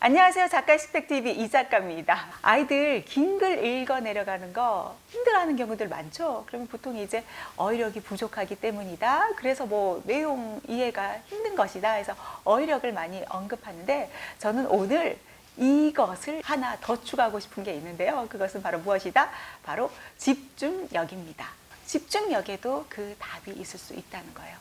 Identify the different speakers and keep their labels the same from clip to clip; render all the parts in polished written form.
Speaker 1: 안녕하세요. 작가 식탁TV 이 작가입니다. 아이들 긴 글 읽어 내려가는 거 힘들어하는 경우들 많죠. 그러면 보통 이제 어휘력이 부족하기 때문이다. 그래서 뭐 내용 이해가 힘든 것이다 해서 어휘력을 많이 언급하는데, 저는 오늘 이것을 하나 더 추가하고 싶은 게 있는데요. 그것은 바로 무엇이다? 바로 집중력입니다. 집중력에도 그 답이 있을 수 있다는 거예요.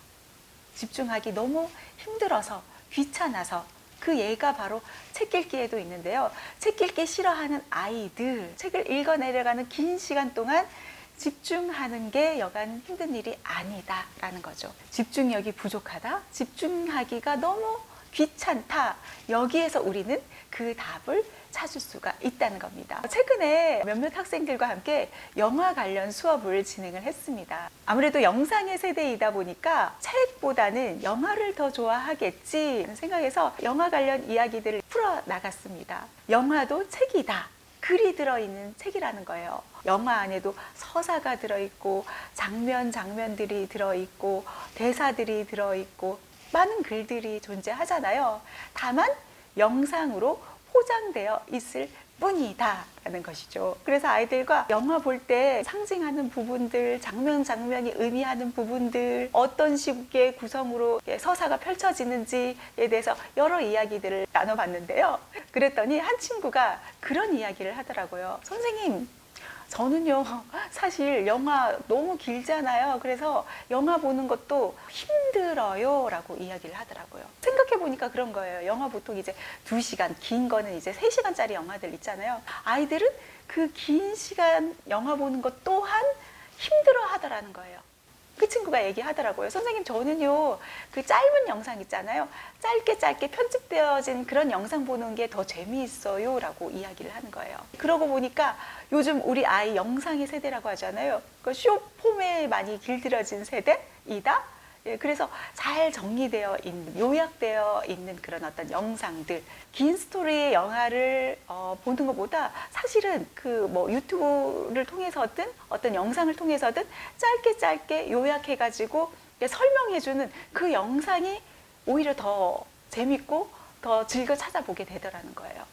Speaker 1: 집중하기 너무 힘들어서, 귀찮아서, 그 예가 바로 책 읽기에도 있는데요. 책 읽기 싫어하는 아이들, 책을 읽어 내려가는 긴 시간 동안 집중하는 게 여간 힘든 일이 아니다라는 거죠. 집중력이 부족하다, 집중하기가 너무 귀찮다, 여기에서 우리는 그 답을 찾을 수가 있다는 겁니다. 최근에 몇몇 학생들과 함께 영화 관련 수업을 진행을 했습니다. 아무래도 영상의 세대이다 보니까 책보다는 영화를 더 좋아하겠지 생각해서 영화 관련 이야기들을 풀어나갔습니다. 영화도 책이다, 글이 들어있는 책이라는 거예요. 영화 안에도 서사가 들어있고 장면들이 들어있고 대사들이 들어있고 많은 글들이 존재하잖아요. 다만 영상으로 포장되어 있을 뿐이다 라는 것이죠. 그래서 아이들과 영화 볼 때 상징하는 부분들, 장면이 의미하는 부분들, 어떤 식의 구성으로 서사가 펼쳐지는지에 대해서 여러 이야기들을 나눠봤는데요. 그랬더니 한 친구가 그런 이야기를 하더라고요. 선생님, 저는요 사실 영화 너무 길잖아요. 그래서 영화 보는 것도 힘들어요 라고 이야기를 하더라고요. 생각해 보니까 그런 거예요. 영화 보통 이제 2시간, 긴 거는 이제 3시간짜리 영화들 있잖아요. 아이들은 그 긴 시간 영화 보는 것 또한 힘들어 하더라는 거예요. 그 친구가 얘기하더라고요. 선생님, 저는요 그 짧은 영상 있잖아요, 짧게 편집되어진 그런 영상 보는 게 더 재미있어요 라고 이야기를 하는 거예요. 그러고 보니까 요즘 우리 아이 영상의 세대라고 하잖아요. 그 숏폼에 많이 길들여진 세대이다. 그래서 잘 정리되어 있는, 요약되어 있는 그런 어떤 영상들, 긴 스토리의 영화를 보는 것보다 사실은 그 뭐 유튜브를 통해서든 어떤 영상을 통해서든 짧게 요약해가지고 설명해주는 그 영상이 오히려 더 재밌고 더 즐겨 찾아보게 되더라는 거예요.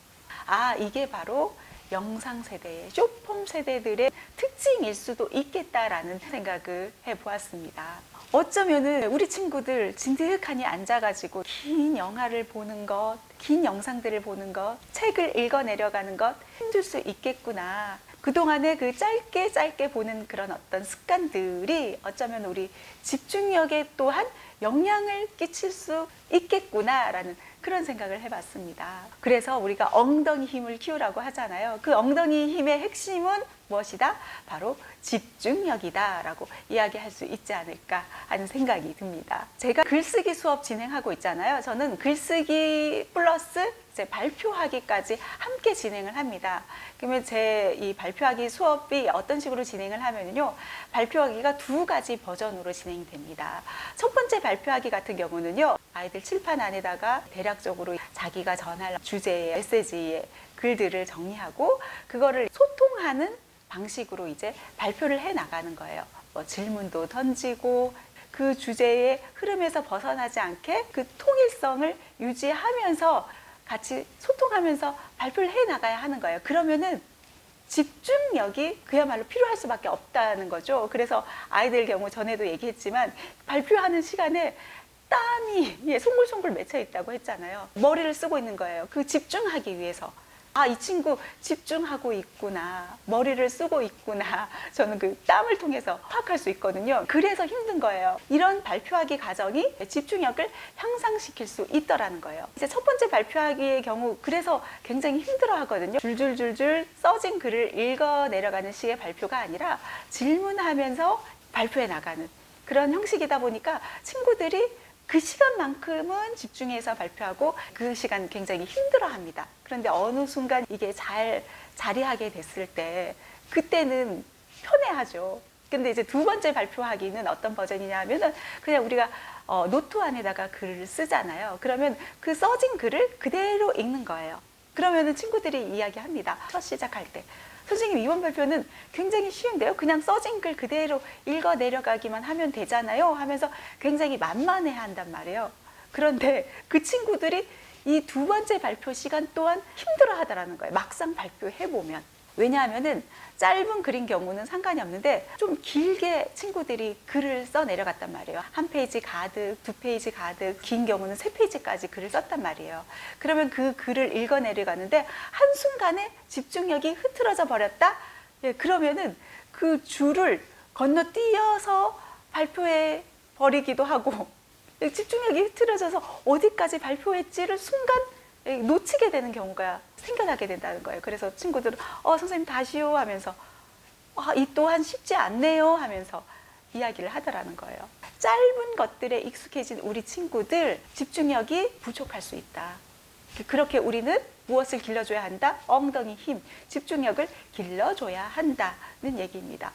Speaker 1: 아, 이게 바로 영상 세대의, 숏폼 세대들의 특징일 수도 있겠다라는 생각을 해보았습니다. 어쩌면은 우리 친구들 진득하니 앉아가지고 긴 영화를 보는 것, 긴 영상들을 보는 것, 책을 읽어 내려가는 것 힘들 수 있겠구나. 그동안에 그 짧게 보는 그런 어떤 습관들이 어쩌면 우리 집중력에 또한 영향을 끼칠 수 있겠구나라는 그런 생각을 해봤습니다. 그래서 우리가 엉덩이 힘을 키우라고 하잖아요. 그 엉덩이 힘의 핵심은 무엇이다? 바로 집중력이다 라고 이야기할 수 있지 않을까 하는 생각이 듭니다. 제가 글쓰기 수업 진행하고 있잖아요. 저는 글쓰기 플러스 이제 발표하기까지 함께 진행을 합니다. 그러면 제 이 발표하기 수업이 어떤 식으로 진행을 하면요, 발표하기가 2가지 버전으로 진행이 됩니다. 첫 번째 발표하기 같은 경우는요, 아이들 칠판 안에다가 대략적으로 자기가 전할 주제의 메시지의 글들을 정리하고 그거를 소통하는 방식으로 이제 발표를 해 나가는 거예요. 뭐 질문도 던지고 그 주제의 흐름에서 벗어나지 않게 그 통일성을 유지하면서 같이 소통하면서 발표를 해 나가야 하는 거예요. 그러면은 집중력이 그야말로 필요할 수밖에 없다는 거죠. 그래서 아이들 경우 전에도 얘기했지만 발표하는 시간에 땀이 송글송글 맺혀 있다고 했잖아요. 머리를 쓰고 있는 거예요. 그 집중하기 위해서. 아, 이 친구 집중하고 있구나, 머리를 쓰고 있구나, 저는 그 땀을 통해서 파악할 수 있거든요. 그래서 힘든 거예요. 이런 발표하기 과정이 집중력을 향상시킬 수 있더라는 거예요. 이제 첫 번째 발표하기의 경우 그래서 굉장히 힘들어 하거든요. 줄줄줄줄 써진 글을 읽어 내려가는 식의 발표가 아니라 질문하면서 발표해 나가는 그런 형식이다 보니까 친구들이 그 시간만큼은 집중해서 발표하고 그 시간 굉장히 힘들어 합니다. 그런데 어느 순간 이게 잘 자리하게 됐을 때 그때는 편해하죠. 근데 이제 2번째 발표하기는 어떤 버전이냐 하면은 그냥 우리가 노트 안에다가 글을 쓰잖아요. 그러면 그 써진 글을 그대로 읽는 거예요. 그러면은 친구들이 이야기합니다. 첫 시작할 때, 선생님, 이번 발표는 굉장히 쉬운데요, 그냥 써진 글 그대로 읽어 내려가기만 하면 되잖아요 하면서 굉장히 만만해 한단 말이에요. 그런데 그 친구들이 이 두 번째 발표 시간 또한 힘들어 하더라는 거예요. 막상 발표해보면. 왜냐하면은 짧은 글인 경우는 상관이 없는데 좀 길게 친구들이 글을 써 내려갔단 말이에요. 한 페이지 가득, 두 페이지 가득, 긴 경우는 세 페이지까지 글을 썼단 말이에요. 그러면 그 글을 읽어 내려가는데 한순간에 집중력이 흐트러져 버렸다? 예, 그러면은 그 줄을 건너뛰어서 발표해 버리기도 하고 집중력이 흐트러져서 어디까지 발표했지를 순간 놓치게 되는 경우가 생겨나게 된다는 거예요. 그래서 친구들은 선생님 다시요 하면서 이 또한 쉽지 않네요 하면서 이야기를 하더라는 거예요. 짧은 것들에 익숙해진 우리 친구들 집중력이 부족할 수 있다. 그렇게 우리는 무엇을 길러줘야 한다? 엉덩이 힘, 집중력을 길러줘야 한다는 얘기입니다.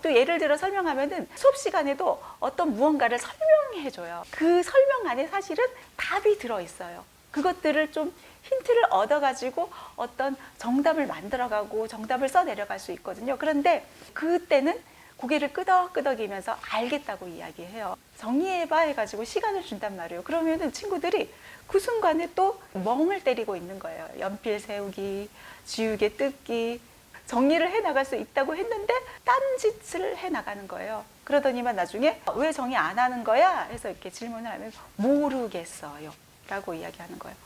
Speaker 1: 또 예를 들어 설명하면은 수업 시간에도 어떤 무언가를 설명해줘요. 그 설명 안에 사실은 답이 들어있어요. 그것들을 좀 힌트를 얻어가지고 어떤 정답을 만들어가고 정답을 써내려갈 수 있거든요. 그런데 그때는 고개를 끄덕끄덕이면서 알겠다고 이야기해요. 정리해봐 해가지고 시간을 준단 말이에요. 그러면은 친구들이 그 순간에 또 멍을 때리고 있는 거예요. 연필 세우기, 지우개 뜯기, 정리를 해나갈 수 있다고 했는데 딴짓을 해나가는 거예요. 그러더니만 나중에 왜 정리 안 하는 거야? 해서 이렇게 질문을 하면 모르겠어요 라고 이야기하는 거예요.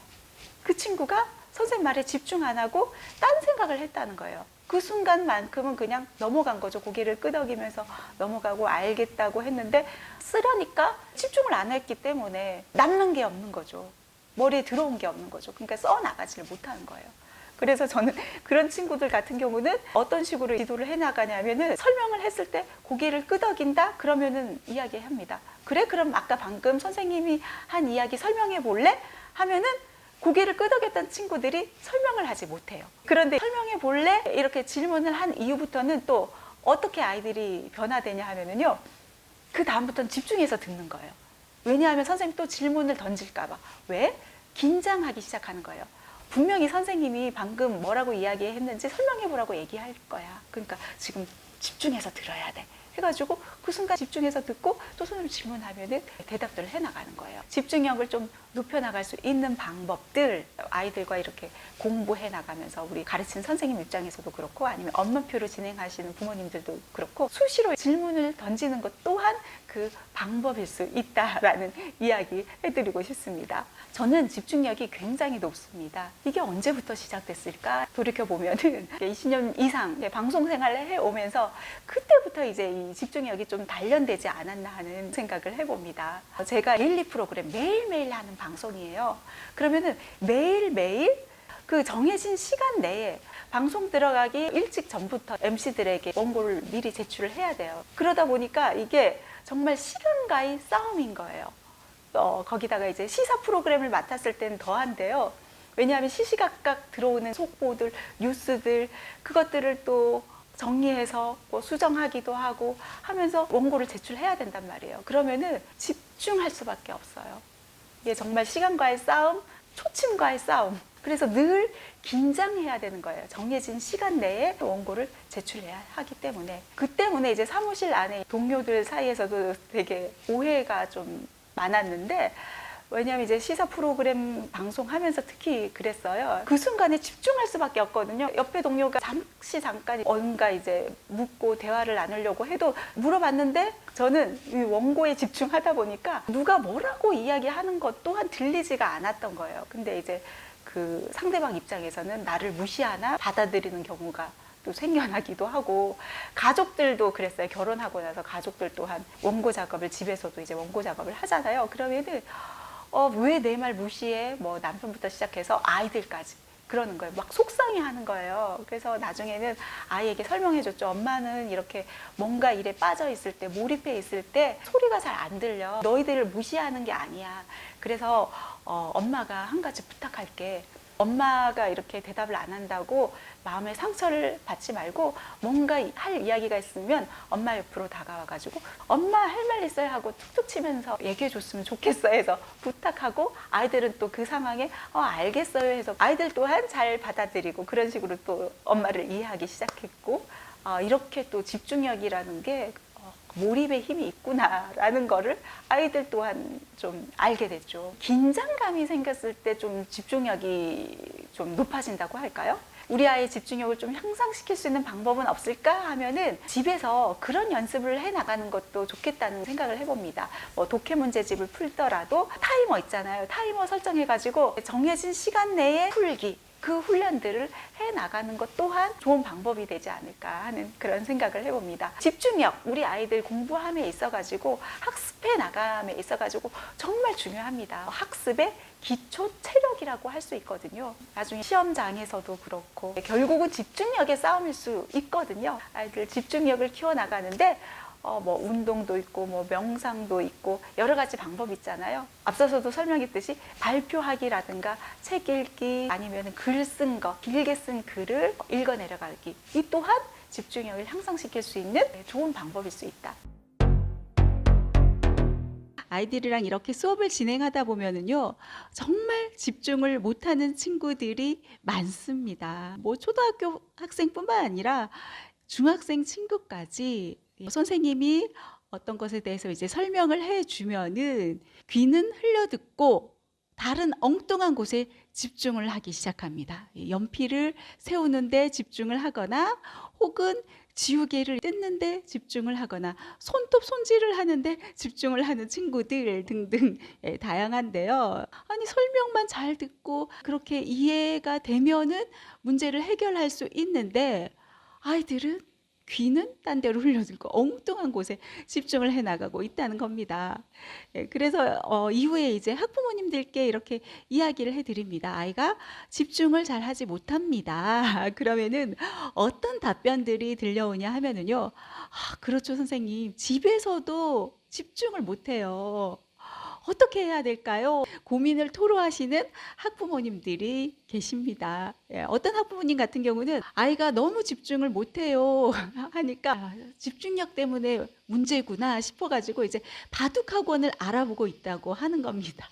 Speaker 1: 그 친구가 선생님 말에 집중 안 하고 딴 생각을 했다는 거예요. 그 순간만큼은 그냥 넘어간 거죠. 고개를 끄덕이면서 넘어가고 알겠다고 했는데 쓰려니까 집중을 안 했기 때문에 남는 게 없는 거죠. 머리에 들어온 게 없는 거죠. 그러니까 써나가지를 못하는 거예요. 그래서 저는 그런 친구들 같은 경우는 어떤 식으로 지도를 해나가냐면은 설명을 했을 때 고개를 끄덕인다? 그러면은 이야기합니다. 그래? 그럼 아까 방금 선생님이 한 이야기 설명해 볼래? 하면은 고개를 끄덕였던 친구들이 설명을 하지 못해요. 그런데 설명해 볼래? 이렇게 질문을 한 이후부터는 또 어떻게 아이들이 변화되냐 하면은요. 그 다음부터는 집중해서 듣는 거예요. 왜냐하면 선생님이 또 질문을 던질까 봐. 왜? 긴장하기 시작하는 거예요. 분명히 선생님이 방금 뭐라고 이야기했는지 설명해 보라고 얘기할 거야. 그러니까 지금 집중해서 들어야 돼. 해가지고 그 순간 집중해서 듣고 또 선생님 질문하면은 대답들을 해나가는 거예요. 집중력을 좀 높여나갈 수 있는 방법들 아이들과 이렇게 공부해 나가면서 우리 가르치는 선생님 입장에서도 그렇고 아니면 엄마표로 진행하시는 부모님들도 그렇고 수시로 질문을 던지는 것 또한 그 방법일 수 있다라는 이야기 해드리고 싶습니다. 저는 집중력이 굉장히 높습니다. 이게 언제부터 시작됐을까? 돌이켜보면은 20년 이상 방송 생활을 해오면서 그때부터 이제 이 집중력이 좀 단련되지 않았나 하는 생각을 해봅니다. 제가 데일리 프로그램 매일매일 하는 방송이에요. 그러면은 매일매일 그 정해진 시간 내에 방송 들어가기 일찍 전부터 MC들에게 원고를 미리 제출을 해야 돼요. 그러다 보니까 이게 정말 시간과의 싸움인 거예요. 거기다가 이제 시사 프로그램을 맡았을 때는 더한데요. 왜냐하면 시시각각 들어오는 속보들, 뉴스들 그것들을 또 정리해서 뭐 수정하기도 하고 하면서 원고를 제출해야 된단 말이에요. 그러면은 집중할 수밖에 없어요. 이게 정말 시간과의 싸움, 초침과의 싸움. 그래서 늘 긴장해야 되는 거예요. 정해진 시간 내에 원고를 제출해야 하기 때문에. 그 때문에 이제 사무실 안에 동료들 사이에서도 되게 오해가 좀 많았는데 왜냐하면 이제 시사 프로그램 방송하면서 특히 그랬어요. 그 순간에 집중할 수밖에 없거든요. 옆에 동료가 잠깐 뭔가 이제 묻고 대화를 나누려고 해도 물어봤는데 저는 이 원고에 집중하다 보니까 누가 뭐라고 이야기하는 것 또한 들리지가 않았던 거예요. 근데 이제 그 상대방 입장에서는 나를 무시하나 받아들이는 경우가 또 생겨나기도 하고 가족들도 그랬어요. 결혼하고 나서 가족들 또한 원고 작업을 집에서도 이제 원고 작업을 하잖아요. 그러면은 왜 내 말 무시해? 뭐 남편부터 시작해서 아이들까지 그러는 거예요. 막 속상해하는 거예요. 그래서 나중에는 아이에게 설명해줬죠. 엄마는 이렇게 뭔가 일에 빠져 있을 때, 몰입해 있을 때 소리가 잘 안 들려. 너희들을 무시하는 게 아니야. 그래서 엄마가 한 가지 부탁할게. 엄마가 이렇게 대답을 안 한다고 마음에 상처를 받지 말고 뭔가 할 이야기가 있으면 엄마 옆으로 다가와가지고 엄마 할 말 있어요 하고 툭툭 치면서 얘기해 줬으면 좋겠어 해서 부탁하고 아이들은 또 그 상황에 알겠어요 해서 아이들 또한 잘 받아들이고 그런 식으로 또 엄마를 이해하기 시작했고 이렇게 또 집중력이라는 게 몰입의 힘이 있구나라는 거를 아이들 또한 좀 알게 됐죠. 긴장감이 생겼을 때 좀 집중력이 좀 높아진다고 할까요? 우리 아이의 집중력을 좀 향상시킬 수 있는 방법은 없을까 하면은 집에서 그런 연습을 해 나가는 것도 좋겠다는 생각을 해봅니다. 뭐 독해 문제집을 풀더라도 타이머 있잖아요. 타이머 설정해가지고 정해진 시간 내에 풀기, 그 훈련들을 해 나가는 것 또한 좋은 방법이 되지 않을까 하는 그런 생각을 해봅니다. 집중력, 우리 아이들 공부함에 있어가지고 학습해 나감에 있어가지고 정말 중요합니다. 학습의 기초 체력이라고 할 수 있거든요. 나중에 시험장에서도 그렇고 결국은 집중력의 싸움일 수 있거든요. 아이들 집중력을 키워나가는데 뭐 운동도 있고 뭐 명상도 있고 여러 가지 방법이 있잖아요. 앞서서도 설명했듯이 발표하기라든가 책 읽기 아니면 글 쓴 거, 길게 쓴 글을 읽어 내려가기, 이 또한 집중력을 향상시킬 수 있는 좋은 방법일 수 있다.
Speaker 2: 아이들이랑 이렇게 수업을 진행하다 보면은요, 정말 집중을 못하는 친구들이 많습니다. 뭐 초등학교 학생뿐만 아니라 중학생 친구까지 선생님이 어떤 것에 대해서 이제 설명을 해주면은 귀는 흘려듣고 다른 엉뚱한 곳에 집중을 하기 시작합니다. 연필을 세우는데 집중을 하거나 혹은 지우개를 뜯는데 집중을 하거나 손톱 손질을 하는데 집중을 하는 친구들 등등 다양한데요. 아니 설명만 잘 듣고 그렇게 이해가 되면은 문제를 해결할 수 있는데 아이들은 귀는 딴 데로 흘려들고 엉뚱한 곳에 집중을 해나가고 있다는 겁니다. 그래서 이후에 이제 학부모님들께 이렇게 이야기를 해드립니다. 아이가 집중을 잘 하지 못합니다. 그러면은 어떤 답변들이 들려오냐 하면은요. 아, 그렇죠, 선생님. 집에서도 집중을 못해요. 어떻게 해야 될까요? 고민을 토로하시는 학부모님들이 계십니다. 어떤 학부모님 같은 경우는 아이가 너무 집중을 못해요 하니까 집중력 때문에 문제구나 싶어가지고 이제 바둑학원을 알아보고 있다고 하는 겁니다.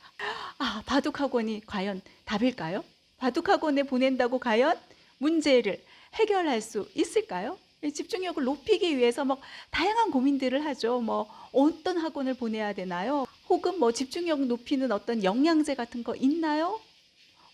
Speaker 2: 아, 바둑학원이 과연 답일까요? 바둑학원에 보낸다고 과연 문제를 해결할 수 있을까요? 집중력을 높이기 위해서 뭐 다양한 고민들을 하죠. 뭐 어떤 학원을 보내야 되나요? 혹은 뭐 집중력 높이는 어떤 영양제 같은 거 있나요?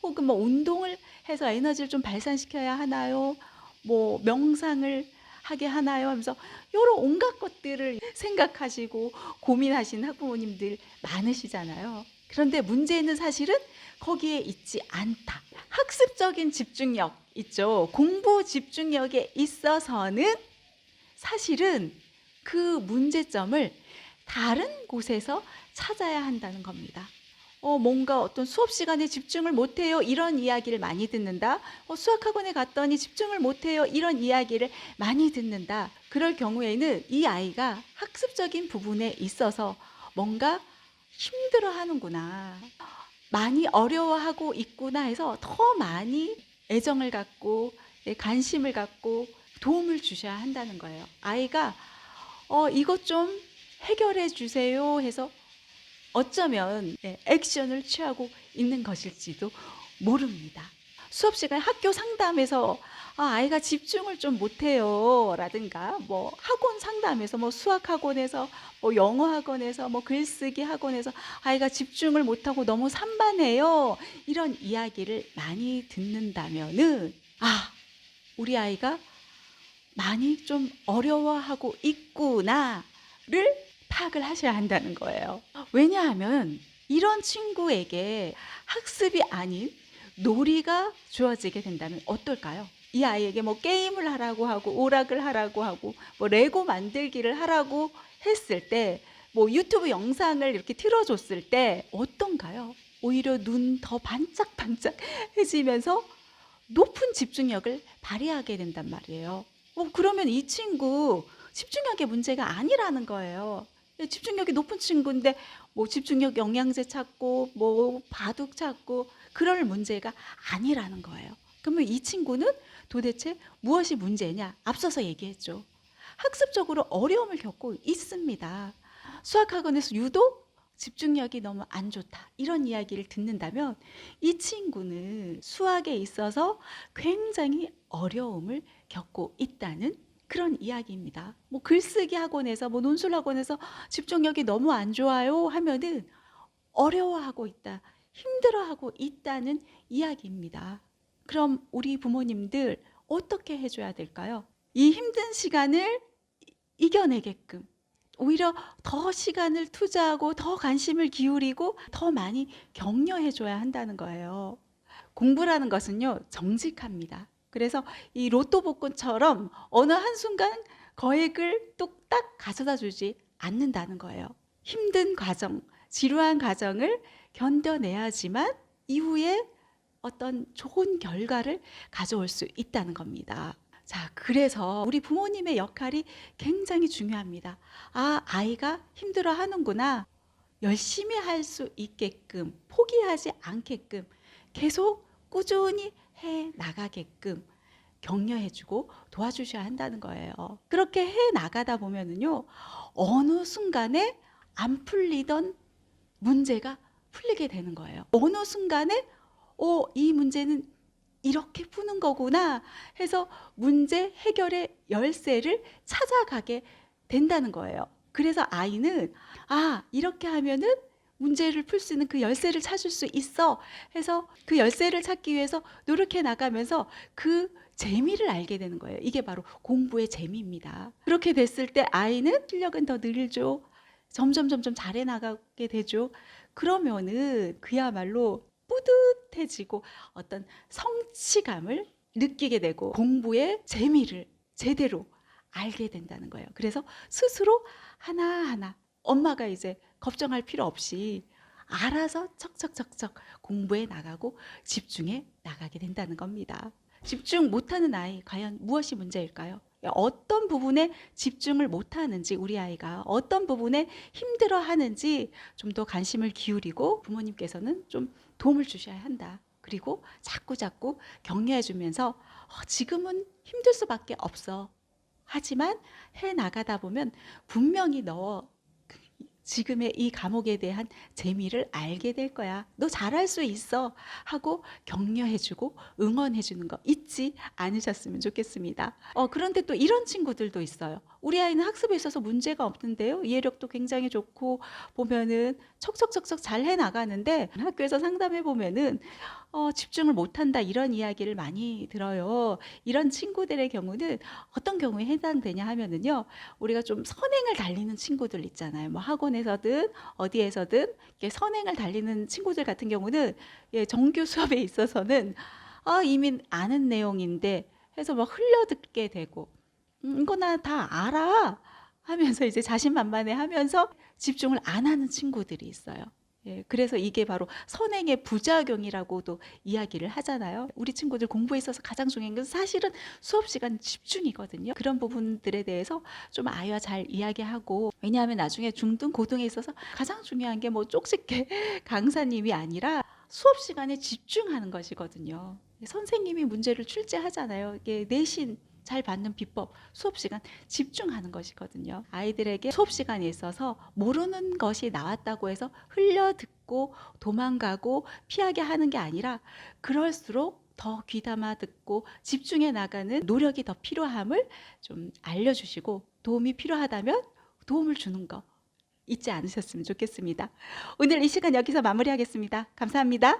Speaker 2: 혹은 뭐 운동을 해서 에너지를 좀 발산시켜야 하나요? 뭐 명상을 하게 하나요? 하면서 여러 온갖 것들을 생각하시고 고민하시는 학부모님들 많으시잖아요. 그런데 문제는 사실은 거기에 있지 않다. 학습적인 집중력 있죠. 공부 집중력에 있어서는 사실은 그 문제점을 다른 곳에서 찾아야 한다는 겁니다. 뭔가 어떤 수업 시간에 집중을 못해요. 이런 이야기를 많이 듣는다. 수학학원에 갔더니 집중을 못해요. 이런 이야기를 많이 듣는다. 그럴 경우에는 이 아이가 학습적인 부분에 있어서 뭔가 힘들어 하는구나. 많이 어려워하고 있구나 해서 더 많이 애정을 갖고 관심을 갖고 도움을 주셔야 한다는 거예요. 아이가 이것 좀 해결해 주세요 해서 어쩌면 액션을 취하고 있는 것일지도 모릅니다. 수업 시간에 학교 상담에서 아이가 집중을 좀 못해요 라든가 뭐 학원 상담에서 뭐 수학 학원에서 뭐 영어 학원에서 뭐 글쓰기 학원에서 아이가 집중을 못하고 너무 산만해요 이런 이야기를 많이 듣는다면은 우리 아이가 많이 좀 어려워하고 있구나를 파악을 하셔야 한다는 거예요. 왜냐하면 이런 친구에게 학습이 아닌 놀이가 주어지게 된다면 어떨까요? 이 아이에게 뭐 게임을 하라고 하고 오락을 하라고 하고 뭐 레고 만들기를 하라고 했을 때 뭐 유튜브 영상을 이렇게 틀어줬을 때 어떤가요? 오히려 눈 더 반짝반짝해지면서 높은 집중력을 발휘하게 된단 말이에요. 그러면 이 친구 집중력의 문제가 아니라는 거예요. 집중력이 높은 친구인데 뭐 집중력 영양제 찾고 뭐 바둑 찾고 그럴 문제가 아니라는 거예요. 그러면 이 친구는 도대체 무엇이 문제냐? 앞서서 얘기했죠. 학습적으로 어려움을 겪고 있습니다. 수학학원에서 유독 집중력이 너무 안 좋다 이런 이야기를 듣는다면 이 친구는 수학에 있어서 굉장히 어려움을 겪고 있다는 그런 이야기입니다. 뭐 글쓰기 학원에서 뭐 논술 학원에서 집중력이 너무 안 좋아요 하면은 어려워하고 있다, 힘들어하고 있다는 이야기입니다. 그럼 우리 부모님들 어떻게 해줘야 될까요? 이 힘든 시간을 이겨내게끔 오히려 더 시간을 투자하고 더 관심을 기울이고 더 많이 격려해줘야 한다는 거예요. 공부라는 것은요, 정직합니다. 그래서 이 로또 복권처럼 어느 한순간 거액을 뚝딱 가져다 주지 않는다는 거예요. 힘든 과정, 지루한 과정을 견뎌내야지만 이후에 어떤 좋은 결과를 가져올 수 있다는 겁니다. 자, 그래서 우리 부모님의 역할이 굉장히 중요합니다. 아, 아이가 힘들어 하는구나. 열심히 할 수 있게끔, 포기하지 않게끔, 계속 꾸준히 해 나가게끔 격려해주고 도와주셔야 한다는 거예요. 그렇게 해 나가다 보면은요, 어느 순간에 안 풀리던 문제가 풀리게 되는 거예요. 어느 순간에 이 문제는 이렇게 푸는 거구나 해서 문제 해결의 열쇠를 찾아가게 된다는 거예요. 그래서 아이는 이렇게 하면은 문제를 풀 수 있는 그 열쇠를 찾을 수 있어 해서 그 열쇠를 찾기 위해서 노력해 나가면서 그 재미를 알게 되는 거예요. 이게 바로 공부의 재미입니다. 그렇게 됐을 때 아이는 실력은 더 늘죠. 점점 잘해 나가게 되죠. 그러면은 그야말로 뿌듯해지고 어떤 성취감을 느끼게 되고 공부의 재미를 제대로 알게 된다는 거예요. 그래서 스스로 하나하나 엄마가 이제 걱정할 필요 없이 알아서 척척척척 공부해 나가고 집중해 나가게 된다는 겁니다. 집중 못하는 아이, 과연 무엇이 문제일까요? 어떤 부분에 집중을 못하는지, 우리 아이가 어떤 부분에 힘들어하는지 좀 더 관심을 기울이고 부모님께서는 좀 도움을 주셔야 한다. 그리고 자꾸 격려해 주면서 지금은 힘들 수밖에 없어. 하지만 해 나가다 보면 분명히 너 지금의 이 과목에 대한 재미를 알게 될 거야. 너 잘할 수 있어. 하고 격려해주고 응원해주는 거 잊지 않으셨으면 좋겠습니다. 그런데 또 이런 친구들도 있어요. 우리 아이는 학습에 있어서 문제가 없는데요. 이해력도 굉장히 좋고 보면은 척척척척 잘 해나가는데 학교에서 상담해 보면은 집중을 못한다 이런 이야기를 많이 들어요. 이런 친구들의 경우는 어떤 경우에 해당되냐 하면은요. 우리가 좀 선행을 달리는 친구들 있잖아요. 뭐 학원에서든 어디에서든 이렇게 선행을 달리는 친구들 같은 경우는 정규 수업에 있어서는 이미 아는 내용인데 해서 막 흘려듣게 되고 이거 나 다 알아 하면서 이제 자신만만해 하면서 집중을 안 하는 친구들이 있어요. 그래서 이게 바로 선행의 부작용이라고도 이야기를 하잖아요. 우리 친구들 공부에 있어서 가장 중요한 건 사실은 수업 시간 집중이거든요. 그런 부분들에 대해서 좀 아이와 잘 이야기하고, 왜냐하면 나중에 중등, 고등에 있어서 가장 중요한 게 뭐 쪽집게 강사님이 아니라 수업 시간에 집중하는 것이거든요. 선생님이 문제를 출제하잖아요. 이게 내신 잘 받는 비법, 수업 시간 집중하는 것이거든요. 아이들에게 수업 시간에 있어서 모르는 것이 나왔다고 해서 흘려듣고 도망가고 피하게 하는 게 아니라 그럴수록 더 귀담아 듣고 집중해 나가는 노력이 더 필요함을 좀 알려주시고 도움이 필요하다면 도움을 주는 거 잊지 않으셨으면 좋겠습니다. 오늘 이 시간 여기서 마무리하겠습니다. 감사합니다.